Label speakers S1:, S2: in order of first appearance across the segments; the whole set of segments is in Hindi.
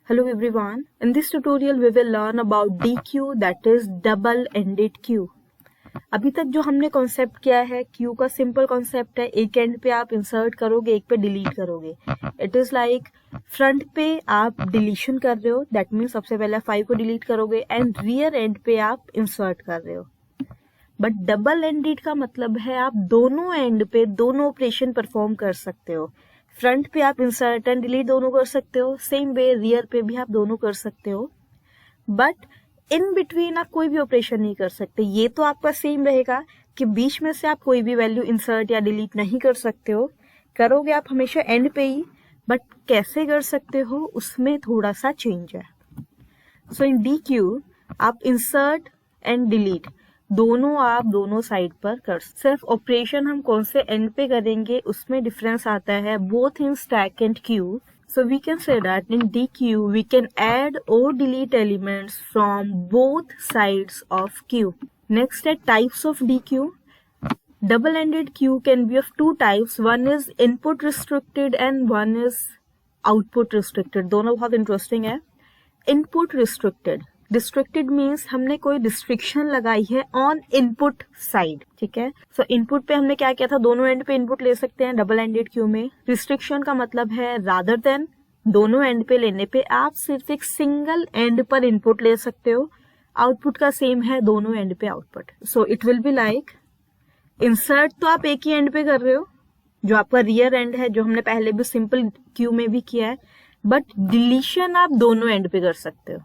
S1: Hello everyone. In this tutorial we will learn about DQ, that is double-ended queue. अभी तक जो हमने कॉन्सेप्ट किया है क्यू का सिंपल कॉन्सेप्ट है, एक एंड पे आप इंसर्ट करोगे, एक पे डिलीट करोगे. इट इज लाइक फ्रंट पे आप डिलीशन कर रहे हो, दैट मीन्स सबसे पहले 5 को डिलीट करोगे एंड रियर एंड पे आप इंसर्ट कर रहे हो. बट डबल एंडेड का मतलब है आप दोनों एंड पे दोनों ऑपरेशन परफॉर्म कर सकते हो. फ्रंट पे आप इंसर्ट एंड डिलीट दोनों कर सकते हो, सेम वे रियर पे भी आप दोनों कर सकते हो. बट इन बिटवीन आप कोई भी ऑपरेशन नहीं कर सकते. ये तो आपका सेम रहेगा कि बीच में से आप कोई भी वैल्यू इंसर्ट या डिलीट नहीं कर सकते हो, करोगे आप हमेशा एंड पे ही. बट कैसे कर सकते हो उसमें थोड़ा सा चेंज है. सो इन डी क्यू आप इंसर्ट एंड डिलीट दोनों आप दोनों साइड पर कर. सिर्फ ऑपरेशन हम कौन से एंड पे करेंगे उसमें डिफरेंस आता है, both in stack and Q. So we can say that in DQ we can add or delete elements from both sides of queue. Next are types of DQ. Double-ended queue can be of two types. One is input restricted and one is output restricted. दोनों बहुत interesting है. Input restricted. Restricted means हमने कोई restriction लगाई है on input side. ठीक है. So input पे हमने क्या किया था, दोनों एंड पे इनपुट ले सकते हैं डबल एंडेड क्यू में. रिस्ट्रिक्शन का मतलब है रादर देन दोनों एंड पे लेने पे आप सिर्फ एक सिंगल एंड पर इनपुट ले सकते हो. आउटपुट का सेम है दोनों एंड पे output. So it will be like insert तो आप एक ही एंड पे कर रहे हो जो आपका रियर एंड है, जो हमने पहले भी सिंपल क्यू में भी किया है. बट डिलीशन आप दोनों एंड पे कर सकते हो.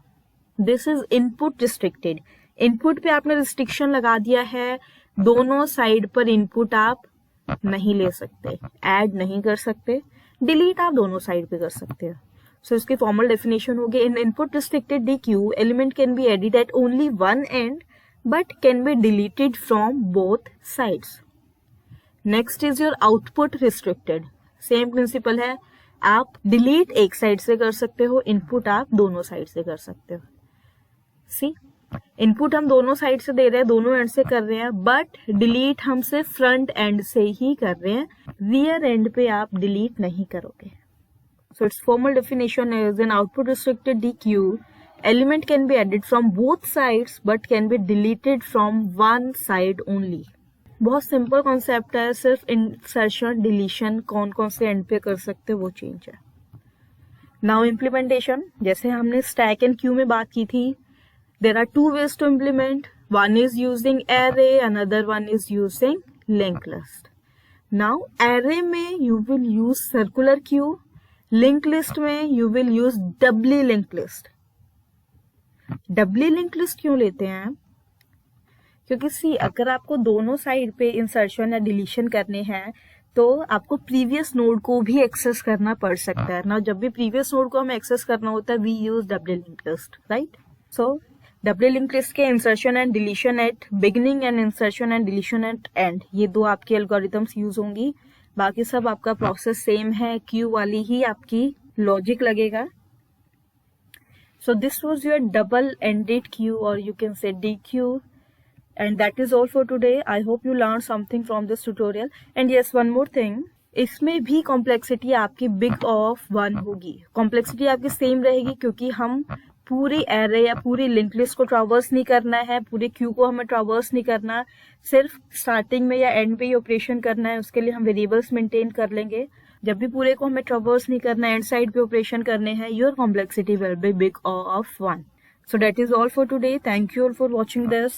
S1: This is input restricted. Input पे आपने रिस्ट्रिक्शन लगा दिया है, दोनों साइड पर इनपुट आप नहीं ले सकते, ऐड नहीं कर सकते. डिलीट आप दोनों साइड पे कर सकते हो. सो इसकी फॉर्मल डेफिनेशन होगी, in input restricted deque element can be added at only one end but can be deleted from both sides. Next is your output restricted. Same principle है, आप डिलीट एक साइड से कर सकते हो, इनपुट आप दोनों साइड से कर सकते हो. सी, इनपुट हम दोनों साइड से दे रहे हैं, दोनों एंड से कर रहे हैं, बट डिलीट हम सिर्फ फ्रंट एंड से ही कर रहे हैं, रियर एंड पे आप डिलीट नहीं करोगे. So its formal definition is in output restricted deque element can be added from both sides but can be deleted from one side only. बहुत सिंपल कॉन्सेप्ट है, सिर्फ इंसर्शन डिलीशन कौन कौन से एंड पे कर सकते वो चेंज है. नाउ इम्प्लीमेंटेशन, जैसे हमने स्टैक एंड क्यू में बात की थी, there are two ways to implement. One is using array, another one is using linked list. Now array में you will use circular queue, linked list में you will use doubly linked list. doubly linked list क्यों लेते हैं? क्योंकि सी, अगर आपको दोनों साइड पे इंसर्शन या डिलीशन करने हैं तो आपको प्रीवियस नोड को भी एक्सेस करना पड़ सकता है ना. जब भी प्रीवियस नोड को हमें एक्सेस करना होता है we use doubly linked list, right. So double link list के insertion and deletion at beginning and insertion and deletion at end, ये दो आपकी एल्गोरिथम्स यूज होंगी. बाकी सब आपका प्रोसेस सेम है, क्यू वाली ही आपकी लॉजिक लगेगा. So this was your double ended queue और you can say D Q. And that is all for today. I hope you learn something from this tutorial. And yes, one more thing, इसमें भी कॉम्प्लेक्सिटी आपकी बिग ऑफ 1 होगी. कॉम्प्लेक्सिटी आपकी सेम रहेगी क्योंकि हम पूरी एरे या पूरी लिंक लिस्ट को ट्रावर्स नहीं करना है, पूरे क्यू को हमें ट्रावर्स नहीं करना, सिर्फ स्टार्टिंग में या एंड पे ही ऑपरेशन करना है. उसके लिए हम वेरिएबल्स मेंटेन कर लेंगे. जब भी पूरे को हमें ट्रावर्स नहीं करना, एंड साइड पे ऑपरेशन करने हैं, your complexity will be big of 1. So that is all for today. Thank you all for watching this.